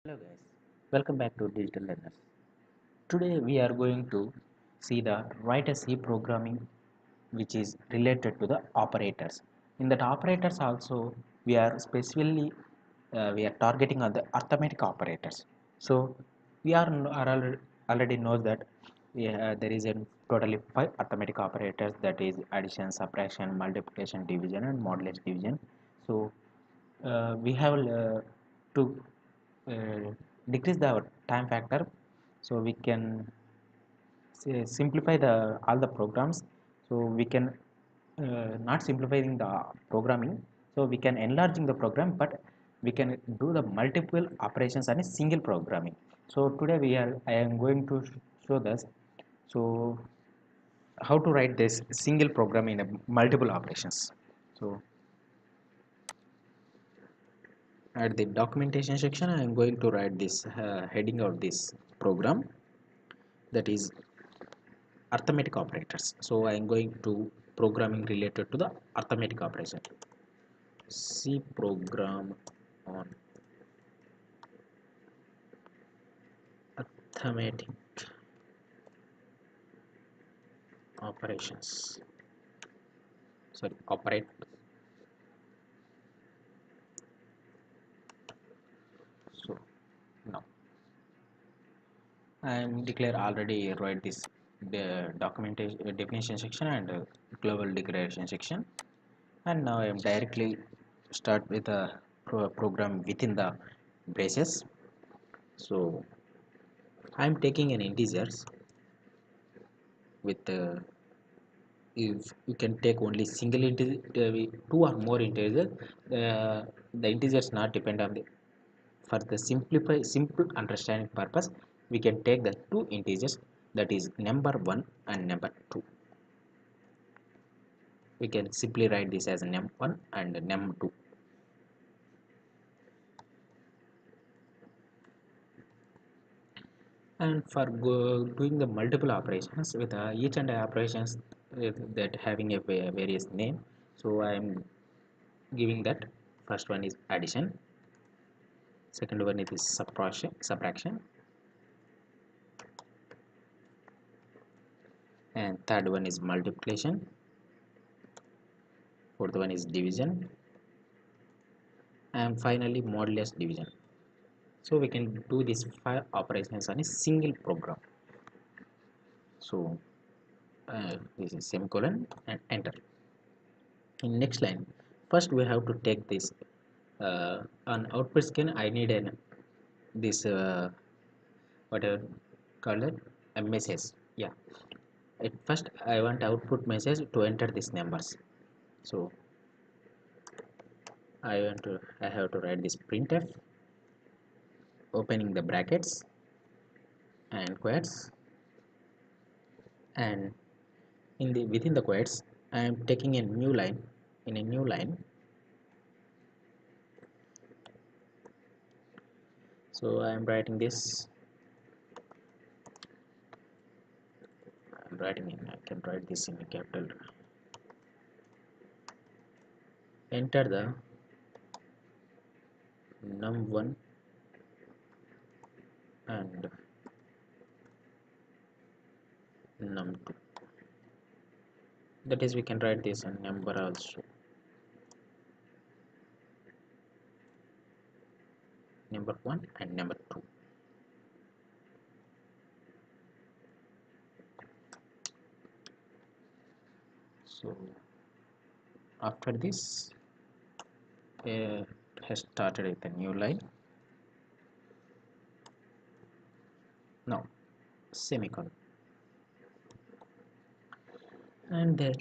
Hello guys, welcome back to Digital Learners. Today we are going to see the write a C programming which is related to the operators. In that operators also we are specifically we are targeting on the arithmetic operators. So we already knows that there is a totally five arithmetic operators, that is addition, subtraction, multiplication, division and modulus division. So we have to uh, decrease the time factor, so we can simplify the all the programs. So we can not simplifying the programming, so we can enlarging the program, but we can do the multiple operations on a single programming. So today I am going to show this. So how to write this single program in a multiple operations. So at the documentation section I am going to write this heading of this program, that is arithmetic operators. So I am going to programming related to the arithmetic operation. C program on arithmetic operations, sorry, operate. So now I am declare already write this the documentation definition section and global declaration section, and now I am directly start with a program within the braces. So I am taking an integers with if you can take only single integer, two or more integers, the integers not depend on the, for the simple understanding purpose we can take the two integers, that is number 1 and number 2. We can simply write this as num1 and num2. And for doing the multiple operations with each and operations that having a various name, so I am giving that first one is addition, second one is subtraction, and third one is multiplication, fourth one is division, and finally modulus division. So we can do these five operations on a single program. So this is semicolon and enter. In next line, first we have to take this on output screen. I need an this whatever called it, a message. Yeah, at first I want output message to enter these numbers. So I have to write this printf, opening the brackets and quotes, and in the within the quotes I am taking a new line. In a new line, so I am writing this. I'm writing in, I can write this in a capital. Enter the num1 and num2. That is, we can write this in number also. Number 1 and number 2. So after this, has started with a new line. Now semicolon, and then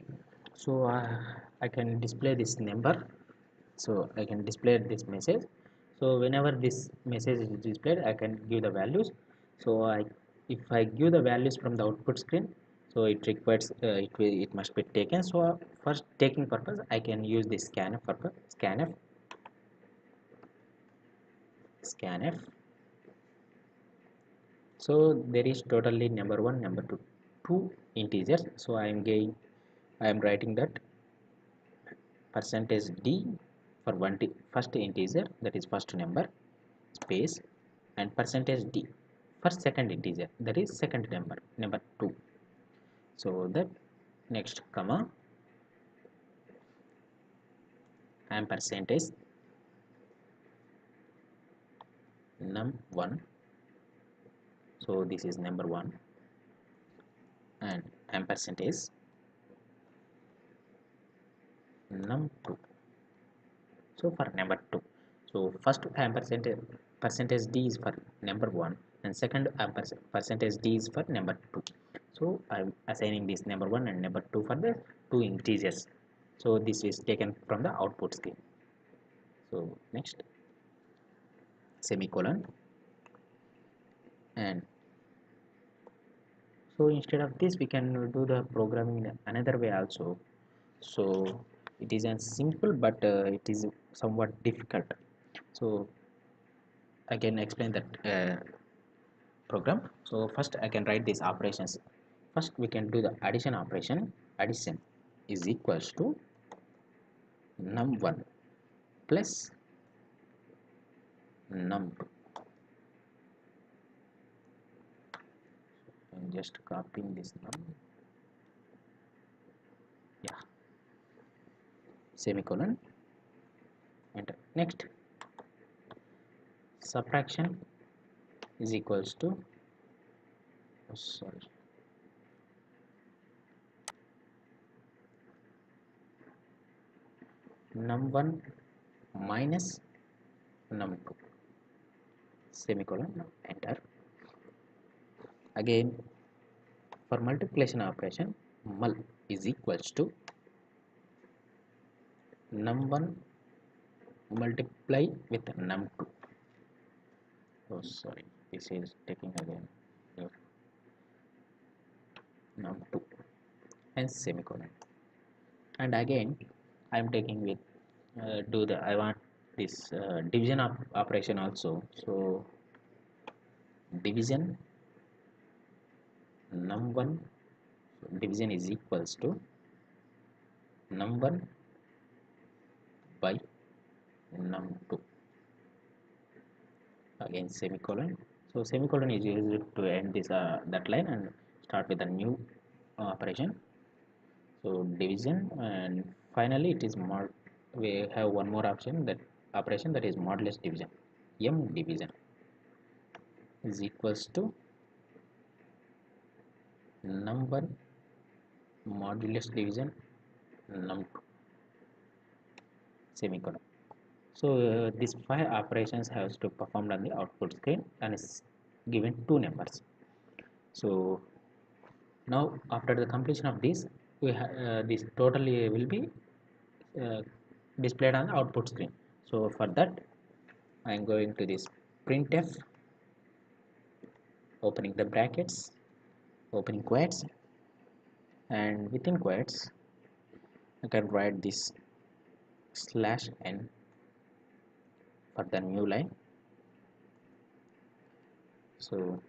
so I can display this number. So I can display this message. So whenever this message is displayed, I can give the values. So if I give the values from the output screen, so it requires it must be taken. So for taking purpose, I can use this scanf purpose. Scanf. So there is totally number 1, number 2, two integers. So I am writing that percentage d for first integer, that is first number, space, and percentage d for second integer, that is second number 2. So that next comma and percentage num1, so this is number 1, and percentage num2, so for number 2. So first percentage d is for number 1 and second percentage d is for number 2. So I'm assigning this number 1 and number 2 for the two integers. So this is taken from the output screen. So next semicolon, and so instead of this we can do the programming in another way also. So it is a simple, but it is somewhat difficult. So I can explain that program. So first I can write these operations. First we can do the addition operation. Addition is equals to num1 plus num2. I'm just copying this yeah, semicolon, enter. Next subtraction is equals to sorry, num1 minus num2, semicolon, enter. Again for multiplication operation, mul is equals to num1 multiply with num2. Oh sorry, this is taking again num2 and semicolon, and again I am taking with do the I want this division operation also. So division num1, division is equals to num1 by num2, again semicolon. So semicolon is used to end this that line and start with a new operation. So division, and finally it is mod, we have one more option, that operation, that is modulus division. M division is equals to num1 modulus division num2, semicolon. So these 5 operations has to performed on the output screen and is given two numbers. So now after the completion of this, this totally will be uh, displayed on the output screen. So for that I am going to this printf, opening the brackets, opening quotes, and within quotes I can write this slash n for the new line. So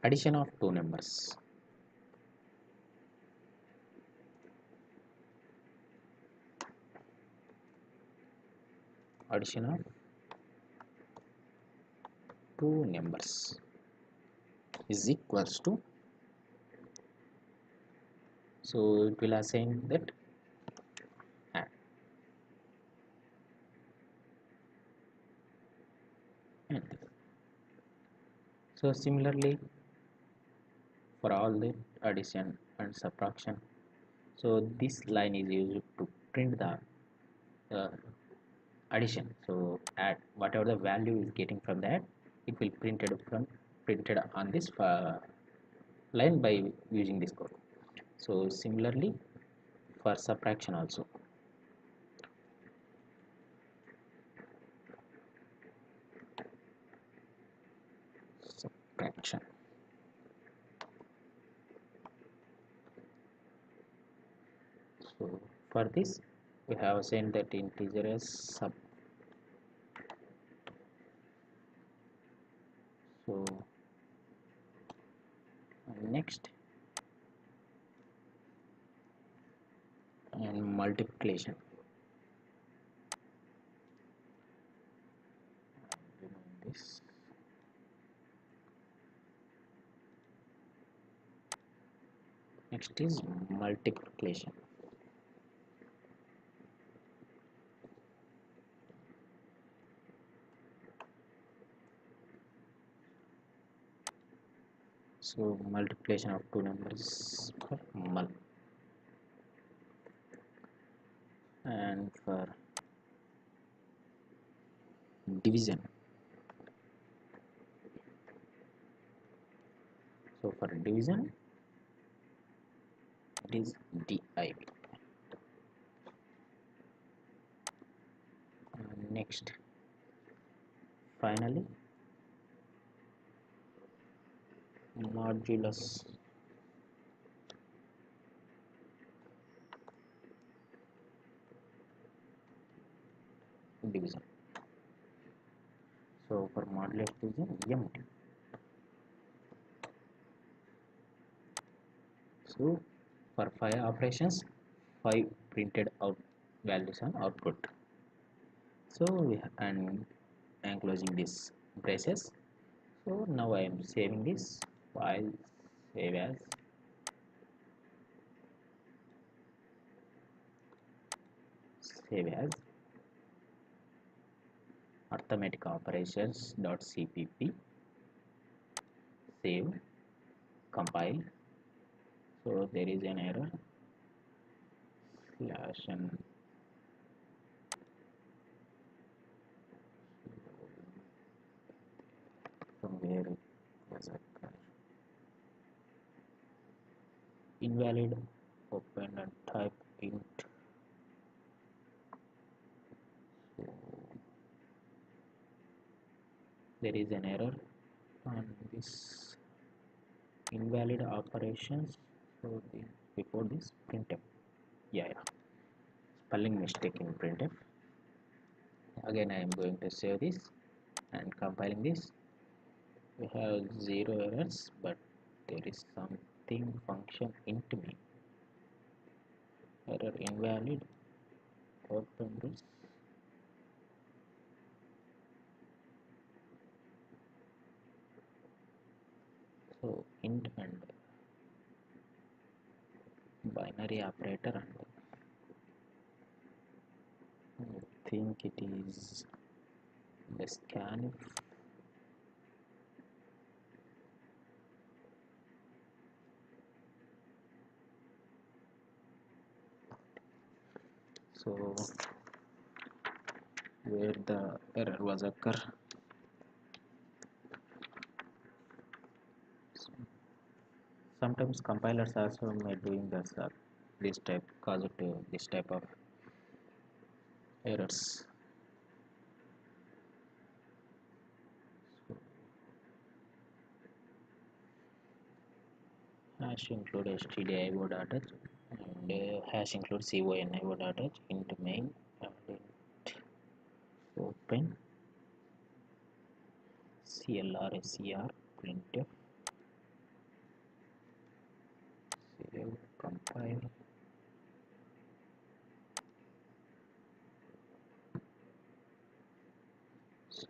addition of two numbers, addition of two numbers is equals to, so it will assign that add. So similarly for all the addition and subtraction, so this line is used to print the uh, addition. So add whatever the value is getting from that, it will printed on this line by using this code. So similarly for subtraction also, subtraction. So for this we have sent that integer as sub. So next, and multiplication, this. Next is multiplication. So multiplication of two numbers for mul, and for division. So for division it is div. Next, finally, modulus. Division. So for modulus division, MD. So for 5 operations, 5 printed out values on output. So and I am closing this braces. So now I am saving this file. Save as. Save as arithmetic operations.cpp. Save. Compile. So there is an error. Slash and from where it was occurred. Invalid. Open and type int. So there is an error on this invalid operations. So before this printf. Yeah. Spelling mistake in printf. Again I am going to save this and compiling this. We have 0 errors, but there is something function int me. Error invalid. Open this. So int and binary operator, and I think it is the scanf. So where the error was occur. Sometimes compilers also may doing this type, cause it to this type of errors. Hash include stdio.h and hash include conio.h int main and int open clr printf. Save, compile. So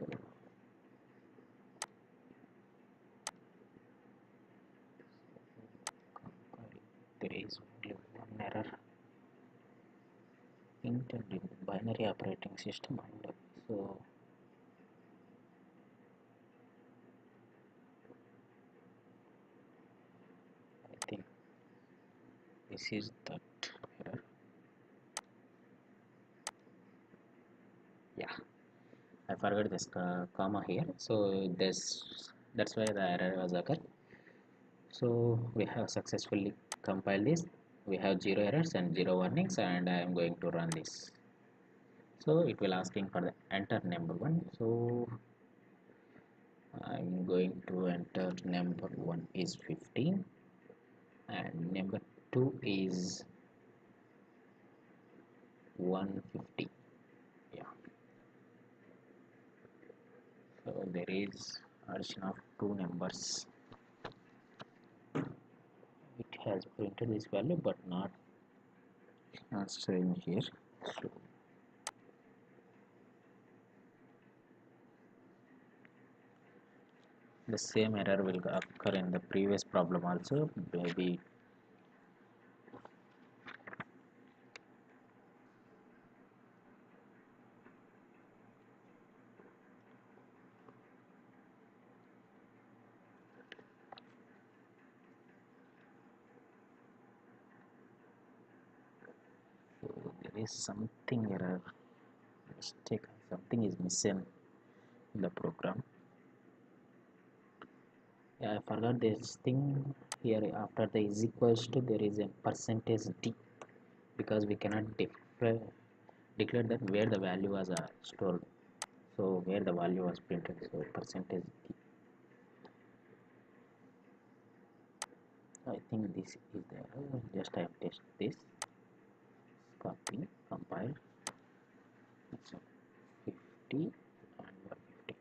there is only one error. Int and binary operating system, and so I think this is that error. Yeah, I forgot this comma here, so that's why the error was occurred. So we have successfully compiled this. We have 0 errors and 0 warnings, and I am going to run this. So it will asking for the enter number 1. So I'm going to enter number 1 is 15 and number 2 is 150. Yeah, so there is addition of two numbers. It has printed this value but not showing here. So the same error will occur in the previous problem also. Maybe there is something error mistake, something is missing in the program. Yeah, I forgot this thing here. After the is equals to, there is a percentage d, because we cannot declare that where the value was stored, so where the value was printed, so percentage d. I think this is there. Just I have test this, copy, compile. So 50 and 150,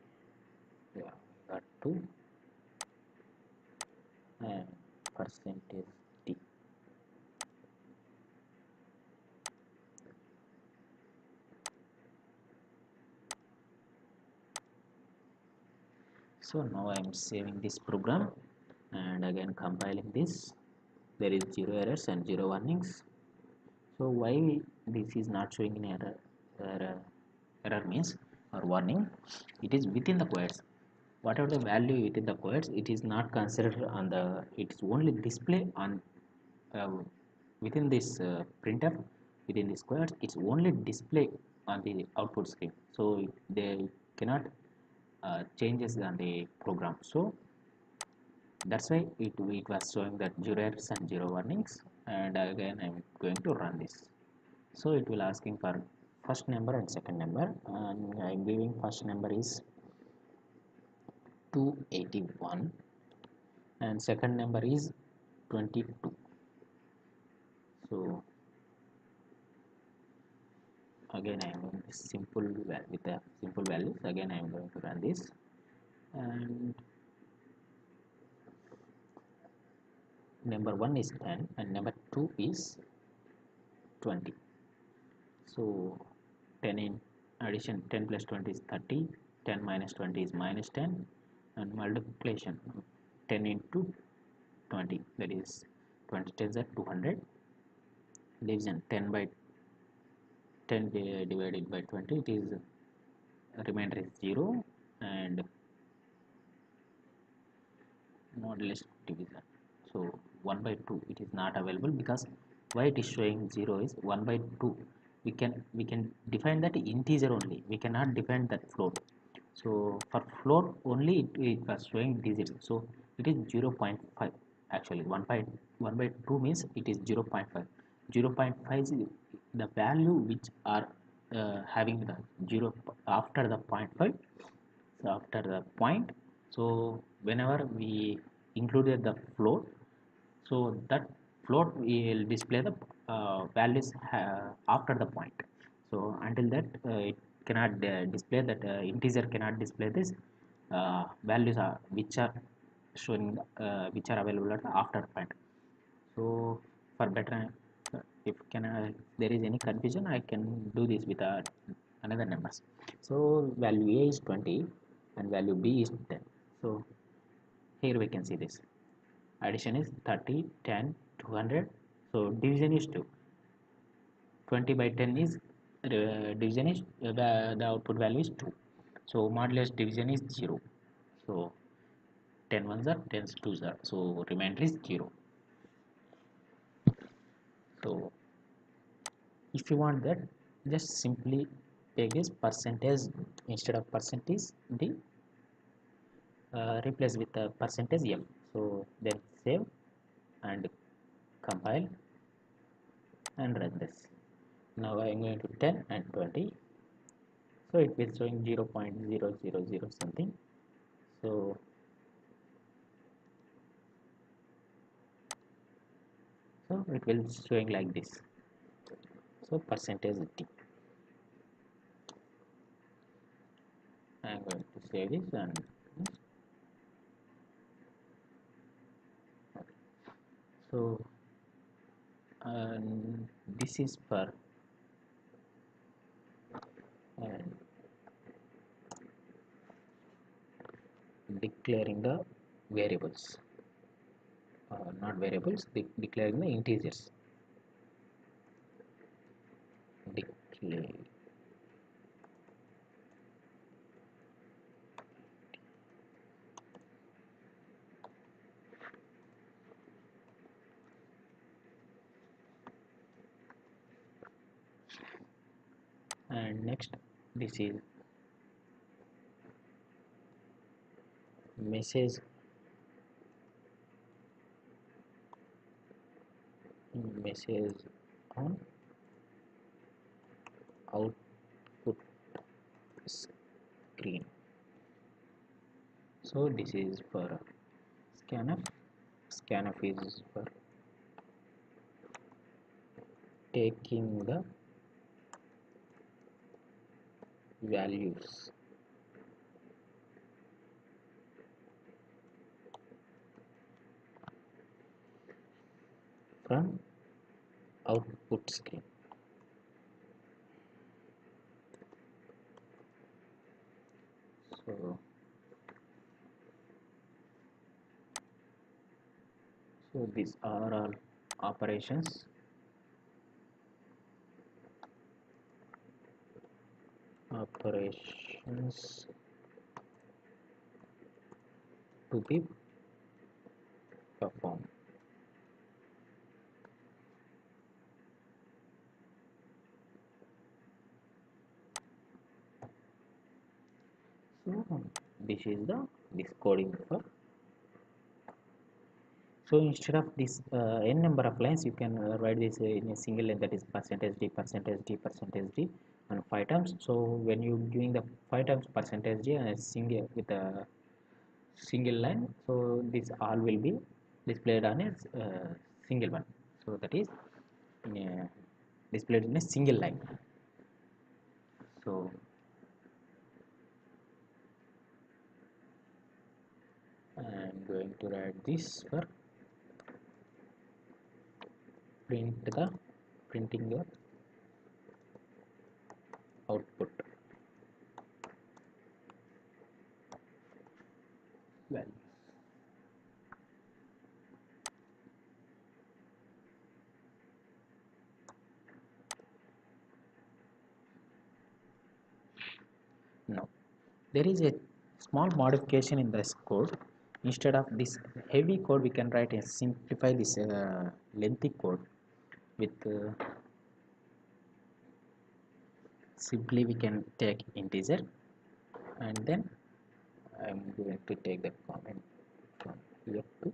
yeah, got 2 and percentage d. So now I am saving this program and again compiling this. There is 0 errors and 0 warnings. So why this is not showing in error, error means or warning, it is within the quotes. Whatever the value within the quotes, it is not considered on the, it is only display on uh, within this printf, within this quotes, it's only display on the output screen, so they cannot changes on the program. So that's why it was showing that 0 errors and 0 warnings. And again I'm going to run this. So it will asking for first number and second number, and I'm giving first number is 281 and second number is 22. So again I am going to simple with the simple values. Again I am going to run this, and number 1 is 10 and number 2 is 20. So 10 in addition, 10 plus 20 is 30, 10 minus 20 is minus 10, and multiplication 10 into 20, that is 20 tens are 200. Division 10 by 10 divided by 20, it is remainder is 0, and modulus division, so 1 by 2 it is not available, because why it is showing 0 is 1 by 2, we can define that integer only, we cannot define that float. So for float only it was showing digit, so it is 0.5. Actually 1 by 2 means it is 0.5. 0.5 is the value which are having the 0 after the 0.5. So after the point, so whenever we included the float, so that float will display the values after the point. So until that it cannot display that, integer cannot display this values are which are showing which are available at the after point. So for better, if there is any confusion, I can do this with another numbers. So value a is 20 and value b is 10. So here we can see this addition is 30, 10, 200. So division is 2. 20 by 10 is division is the output value is 2. So modulus division is 0. So 10 ones are 10 twos are, so remainder is 0. So if you want that, just simply take this percentage instead of percentage d, replace with the percentage f. So then save and compile and run this. Now I am going to 10 and 20, so it will showing 0.000 something. So it will showing like this. So percentage d. I am going to save this, and so this is for and declaring the variables, not variables, declaring the integers. Declare. And next, this is message message on output screen. So this is for scanf. Scanf is for taking the values from output screen. So these are all operations to be performed. So this is the this coding for. So instead of this n number of lines, you can write this in a single line, that is percentage d, percentage d, percentage d, and 5 times. So when you doing the 5 times percentage d and a single with a single line, so this all will be displayed on a single one. So that is in a, displayed in a single line. So I'm going to write this for printing the output value. Now there is a small modification in this code. Instead of this heavy code, we can write and simplify this lengthy code with simply we can take integer, and then I'm going to take the comment from here to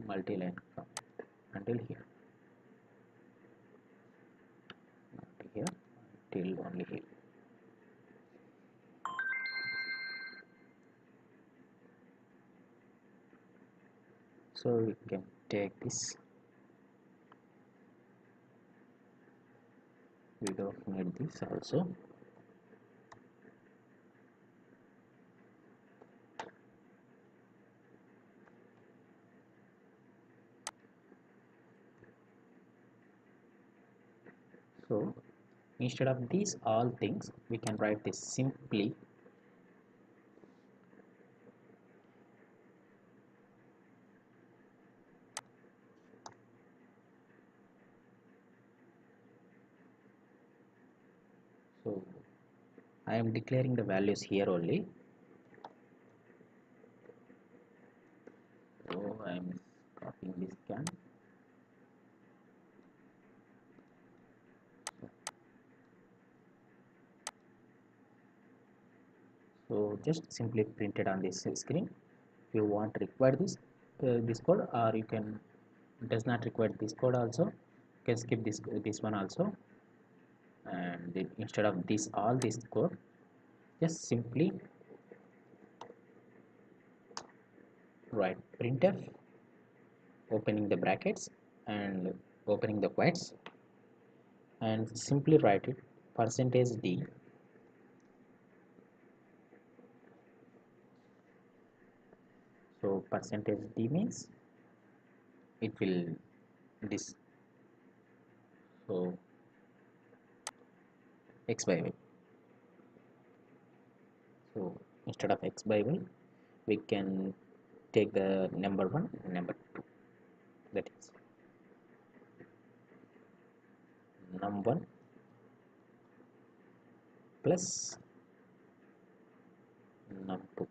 multi-line comment until here, not here, till only here. So we can take this, we don't need this also. So instead of these all things, we can write this simply so I am declaring the values here only. So I am copying this can. So just simply print it on this screen. If you want to require this code, or you can does not require this code also, you can skip this one also, and then instead of this code, just simply write printf, opening the brackets and opening the quotes, and simply write it percentage d. So percentage d means it will this, so x by y. So instead of x by y, we can take the number 1 and number 2, that is num1 plus num2.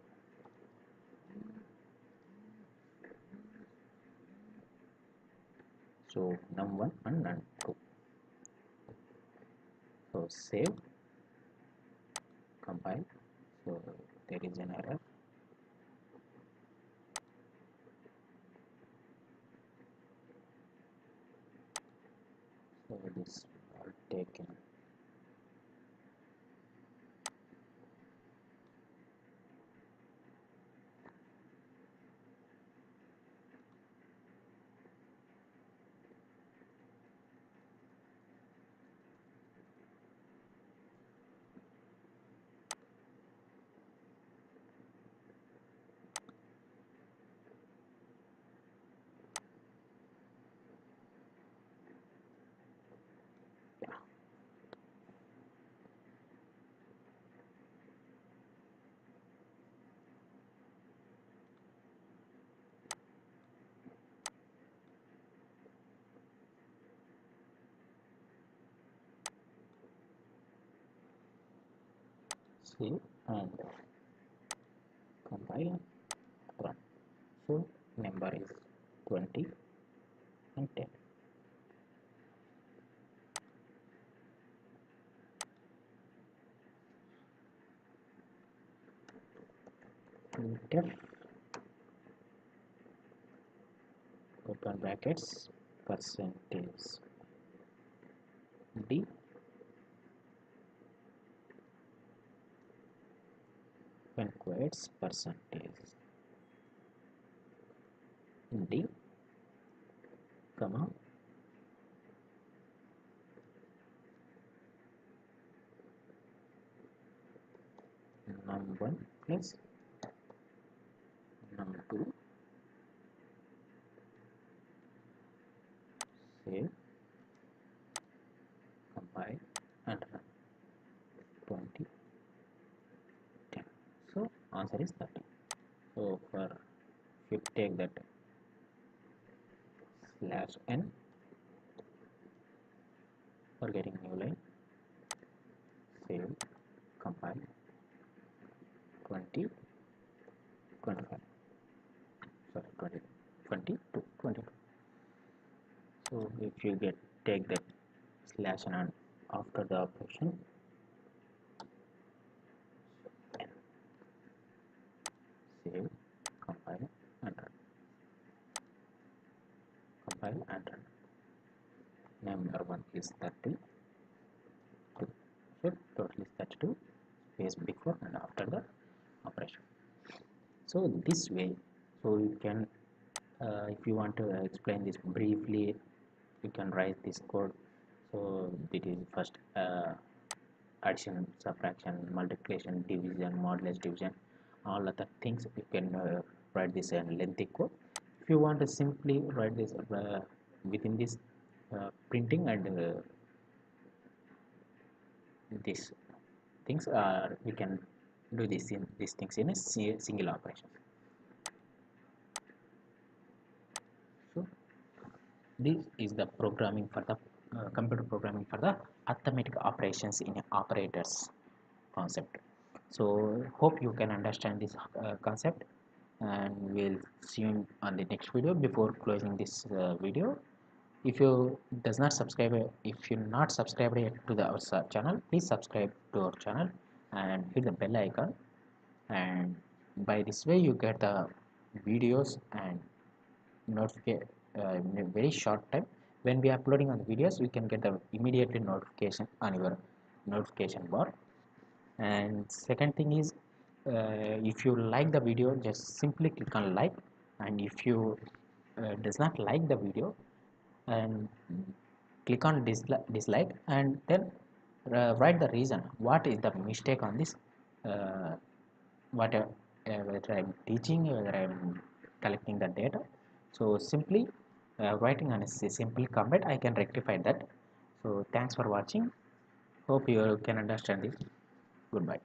So num1 and num2. So save, compile. So there is an error. So this all taken. Save and compile, run. So number is 20 and 10. Def open brackets percentage d open quotes percentage d comma num1 plus num2. Save, compile and run. 20, 10. So answer is 30. So for if you take that slash n for getting new line, save, compile, 20, 25. Sorry, 20, 22, 22. So if you take that slash n after the operation, n, save, compile and run. Compile and run. Number 1 is 32. So total is 32 space before and after the operation. So this way, so you can if you want to explain this briefly, you can write this code. So it is first addition, subtraction, multiplication, division, modulus, division, all other things you can write this in lengthy code. If you want to simply write this within this printing and these things are, we can do this in these things in a single operation. So this is the programming for the computer programming for the arithmetic operations in operators concept. So hope you can understand this concept, and we'll see you on the next video. Before closing this video, if you does not subscribe, if you're not subscribed yet to the our channel, please subscribe to our channel and hit the bell icon, and by this way you get the videos and notification in a very short time. When we are uploading on the videos, we can get the immediately notification on your notification bar. And second thing is, if you like the video, just simply click on like, and if you does not like the video, and click on dislike, and then write the reason what is the mistake on this, what whether I'm teaching, whether I'm collecting the data. So simply writing on a simple comment, I can rectify that. So thanks for watching. Hope you can understand this. Goodbye.